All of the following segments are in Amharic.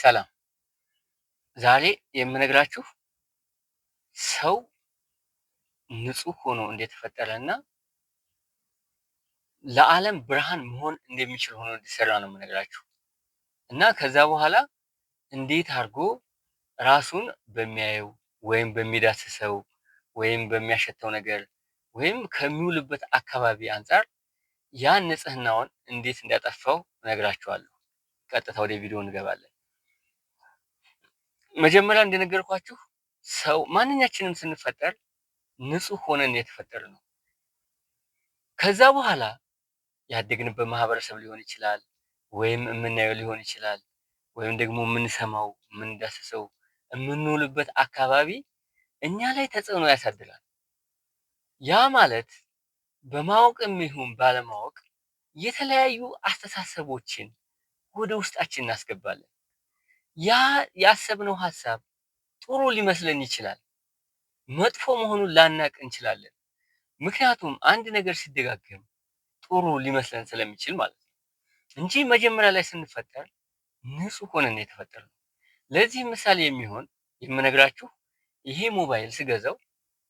ሰላም። ዛሬ የምነግራችሁ ሰው ንጹህ ሆኖ እንደተፈጠረና ለዓለም ብርሃን መሆን እንደሚችል ሆኖ እንዲሰራ ነው የምነግራችሁ። እና ከዛ በኋላ እንዴት አድርጎ ራሱን በሚያየው ወይም በሚዳስሰው ወይም በሚያሸተው ነገር ወይም ከሚውልበት አካባቢ አንፃር ያን ንጽህናውን እንዴት እንዳጠፋው እነግራችኋለሁ። ቀጥታ ወደ ቪዲዮ እንገባለን። መጀመሪያ እንደነገርኳችሁ ሰው ማንኛችንም ስንፈጠር ንጹህ ሆነን የተፈጠርነው። ከዛ በኋላ ያደግንበት ማህበረሰብ ሊሆን ይችላል፣ ወይም የምናየው ሊሆን ይችላል፣ ወይም ደግሞ የምንሰማው፣ የምንዳስሰው፣ የምንውልበት አካባቢ እኛ ላይ ተጽዕኖ ያሳድራል። ያ ማለት በማወቅም ይሁን ባለማወቅ የተለያዩ አስተሳሰቦችን ወደ ውስጣችን እናስገባለን። ያ ያሰብነው ሀሳብ ጥሩ ሊመስለን ይችላል፣ መጥፎ መሆኑን ላናቅ እንችላለን። ምክንያቱም አንድ ነገር ሲደጋገም ጥሩ ሊመስለን ስለሚችል ማለት ነው እንጂ መጀመሪያ ላይ ስንፈጠር ንጹህ ሆነን የተፈጠርነው። ለዚህ ምሳሌ የሚሆን የምነግራችሁ ይሄ ሞባይል ስገዛው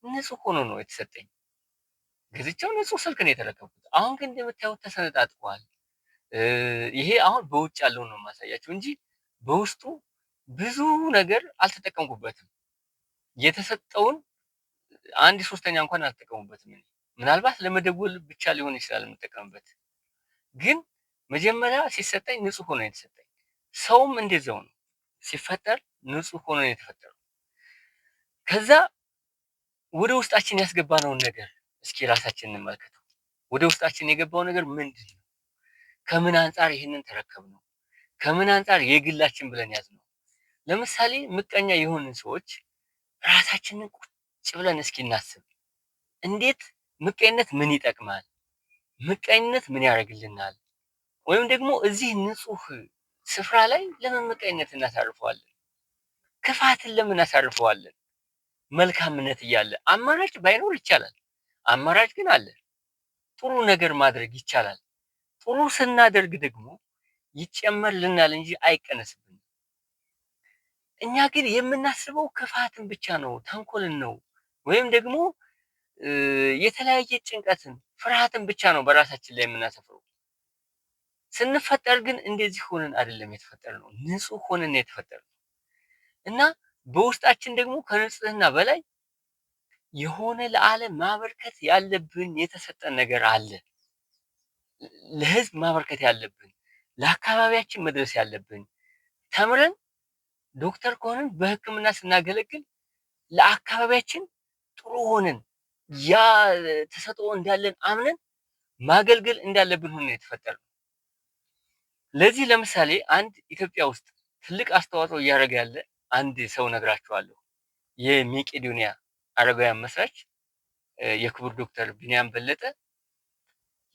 ንጹህ ሆኖ ነው የተሰጠኝ። ገዝቼው ንጹህ ስልክ ነው የተረከብኩት። አሁን ግን እንደምታዩት ተሰነጣጥቋል። ይሄ አሁን በውጭ ያለውን ነው የማሳያችሁ እንጂ በውስጡ ብዙ ነገር አልተጠቀምኩበትም። የተሰጠውን አንድ ሶስተኛ እንኳን አልተጠቀሙበትም። ምናልባት ለመደወል ብቻ ሊሆን ይችላል የምጠቀምበት። ግን መጀመሪያ ሲሰጠኝ ንጹህ ሆኖ የተሰጠኝ። ሰውም እንደዛው ነው፣ ሲፈጠር ንጹህ ሆኖ ነው የተፈጠረው። ከዛ ወደ ውስጣችን ያስገባነውን ነገር እስኪ ራሳችን እንመልከተው። ወደ ውስጣችን የገባው ነገር ምንድን ነው? ከምን አንጻር ይህንን ተረከብነው? ከምን አንጻር የግላችን ብለን ያዝነው? ለምሳሌ ምቀኛ የሆንን ሰዎች ራሳችንን ቁጭ ብለን እስኪ እናስብ። እንዴት ምቀኝነት ምን ይጠቅማል? ምቀኝነት ምን ያደርግልናል? ወይም ደግሞ እዚህ ንጹህ ስፍራ ላይ ለምን ምቀኝነት እናሳርፈዋለን? ክፋትን ለምን እናሳርፈዋለን? መልካምነት እያለ አማራጭ ባይኖር ይቻላል። አማራጭ ግን አለ። ጥሩ ነገር ማድረግ ይቻላል። ጥሩ ስናደርግ ደግሞ ይጨመርልናል እንጂ አይቀነስብንም። እኛ ግን የምናስበው ክፋትን ብቻ ነው፣ ተንኮልን ነው፣ ወይም ደግሞ የተለያየ ጭንቀትን፣ ፍርሃትን ብቻ ነው በራሳችን ላይ የምናሰፍረው። ስንፈጠር ግን እንደዚህ ሆነን አይደለም የተፈጠርነው፣ ንጹህ ሆነን የተፈጠርነው እና በውስጣችን ደግሞ ከንጽህና በላይ የሆነ ለዓለም ማበርከት ያለብን የተሰጠን ነገር አለ። ለህዝብ ማበርከት ያለብን፣ ለአካባቢያችን መድረስ ያለብን፣ ተምረን ዶክተር ከሆንን በህክምና ስናገለግል ለአካባቢያችን ጥሩ ሆነን ያ ተሰጥኦ እንዳለን አምነን ማገልገል እንዳለብን ሆነን የተፈጠርነው። ለዚህ ለምሳሌ አንድ ኢትዮጵያ ውስጥ ትልቅ አስተዋጽኦ እያደረገ ያለ አንድ ሰው ነግራችኋለሁ። የመቄዶንያ አረጋውያን መስራች የክቡር ዶክተር ቢንያም በለጠ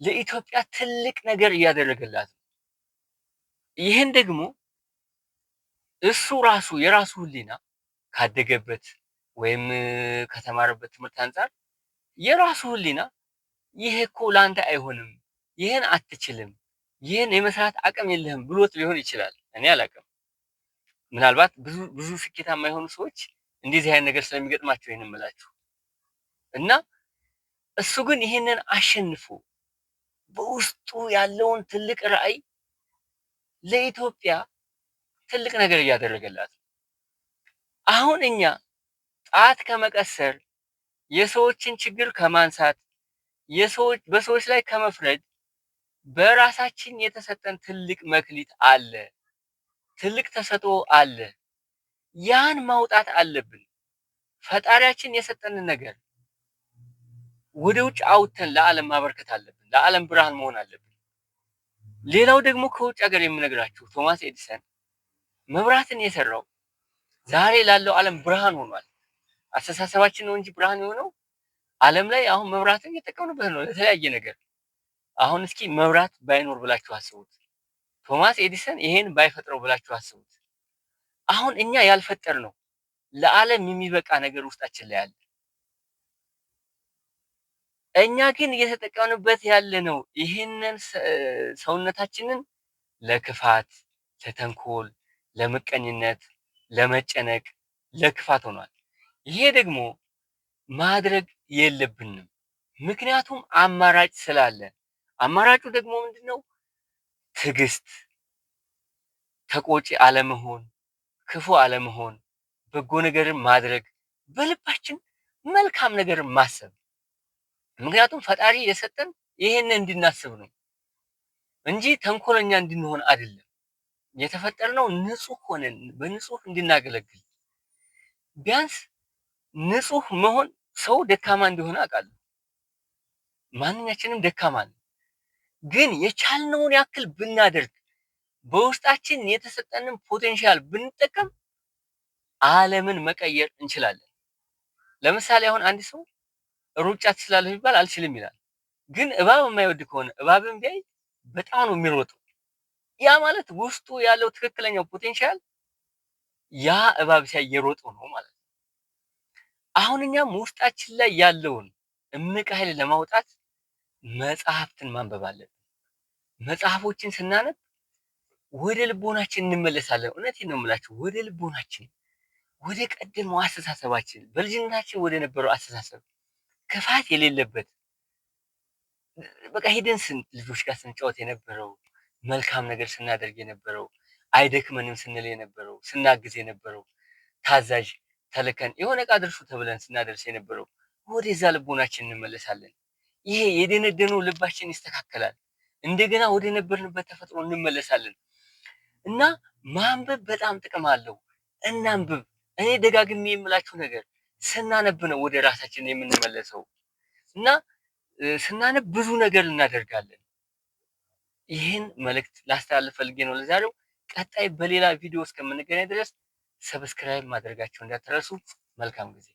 ለኢትዮጵያ ትልቅ ነገር እያደረገላት ነው። ይህን ደግሞ እሱ ራሱ የራሱ ህሊና ካደገበት ወይም ከተማረበት ትምህርት አንጻር የራሱ ህሊና ይሄ እኮ ላንተ አይሆንም፣ ይህን አትችልም፣ ይህን የመስራት አቅም የለህም ብሎት ሊሆን ይችላል። እኔ አላውቅም። ምናልባት ብዙ ስኬታማ የሆኑ ሰዎች እንደዚህ አይነት ነገር ስለሚገጥማቸው ይሄንን እምላችሁ እና እሱ ግን ይሄንን አሸንፎ በውስጡ ያለውን ትልቅ ራዕይ ለኢትዮጵያ ትልቅ ነገር እያደረገላት ነው። አሁን እኛ ጣት ከመቀሰር፣ የሰዎችን ችግር ከማንሳት፣ በሰዎች ላይ ከመፍረድ በራሳችን የተሰጠን ትልቅ መክሊት አለ፣ ትልቅ ተሰጥኦ አለ። ያን ማውጣት አለብን። ፈጣሪያችን የሰጠንን ነገር ወደ ውጭ አውጥተን ለዓለም ማበርከት አለብን። ለዓለም ብርሃን መሆን አለብን። ሌላው ደግሞ ከውጭ ሀገር የምነግራችሁ ቶማስ ኤዲሰን መብራትን የሰራው ዛሬ ላለው ዓለም ብርሃን ሆኗል። አስተሳሰባችን ነው እንጂ ብርሃን የሆነው ዓለም ላይ አሁን መብራትን እየተጠቀምንበት ነው ለተለያየ ነገር። አሁን እስኪ መብራት ባይኖር ብላችሁ አስቡት። ቶማስ ኤዲሰን ይሄን ባይፈጥረው ብላችሁ አስቡት። አሁን እኛ ያልፈጠር ነው ለዓለም የሚበቃ ነገር ውስጣችን ላይ አለ። እኛ ግን እየተጠቀምንበት ያለ ነው ይሄንን ሰውነታችንን ለክፋት፣ ለተንኮል፣ ለምቀኝነት፣ ለመጨነቅ፣ ለክፋት ሆኗል። ይሄ ደግሞ ማድረግ የለብንም። ምክንያቱም አማራጭ ስላለ። አማራጩ ደግሞ ምንድነው? ትዕግስት፣ ተቆጪ አለመሆን፣ ክፉ አለመሆን፣ በጎ ነገርን ማድረግ፣ በልባችን መልካም ነገርን ማሰብ። ምክንያቱም ፈጣሪ የሰጠን ይሄንን እንድናስብ ነው እንጂ ተንኮለኛ እንድንሆን አይደለም። የተፈጠርነው ንጹህ ሆነን በንጹህ እንድናገለግል። ቢያንስ ንጹህ መሆን ሰው ደካማ እንደሆነ አውቃለሁ። ማንኛችንም ደካማ ነን። ግን የቻልነውን ያክል ብናደርግ በውስጣችን የተሰጠንን ፖቴንሻል ብንጠቀም ዓለምን መቀየር እንችላለን። ለምሳሌ አሁን አንድ ሰው ሩጫ ትችላለህ ቢባል አልችልም ይላል። ግን እባብ የማይወድ ከሆነ እባብን ቢያይ በጣም ነው የሚሮጠው። ያ ማለት ውስጡ ያለው ትክክለኛው ፖቴንሻል ያ እባብ ሲያይ የሮጠው ነው ማለት ነው። አሁን እኛም ውስጣችን ላይ ያለውን እምቅ ኃይል ለማውጣት መጽሐፍትን ማንበብ አለብን። መጽሐፎችን ስናነብ ወደ ልቦናችን እንመለሳለን። እውነቴን ነው የምላችሁ፣ ወደ ልቦናችን፣ ወደ ቀደመው አስተሳሰባችን፣ በልጅነታችን ወደ ነበረው አስተሳሰብ፣ ክፋት የሌለበት በቃ ሄደን ልጆች ጋር ስንጫወት የነበረው፣ መልካም ነገር ስናደርግ የነበረው፣ አይደክመንም ስንል የነበረው፣ ስናግዝ የነበረው፣ ታዛዥ ተልከን የሆነ ዕቃ ድርሱ ተብለን ስናደርስ የነበረው፣ ወደዛ ልቦናችን እንመለሳለን። ይሄ የደነደነው ልባችን ይስተካከላል። እንደገና ወደ ነበርንበት ተፈጥሮ እንመለሳለን። እና ማንበብ በጣም ጥቅም አለው። እናንብብ። እኔ ደጋግሜ የምላችሁ ነገር ስናነብ ነው ወደ ራሳችን የምንመለሰው። እና ስናነብ ብዙ ነገር እናደርጋለን። ይህን መልእክት ላስተላልፍ ፈልጌ ነው ለዛሬው። ቀጣይ በሌላ ቪዲዮ እስከምንገናኝ ድረስ ሰብስክራይብ ማድረጋችሁ እንዳትረሱ። መልካም ጊዜ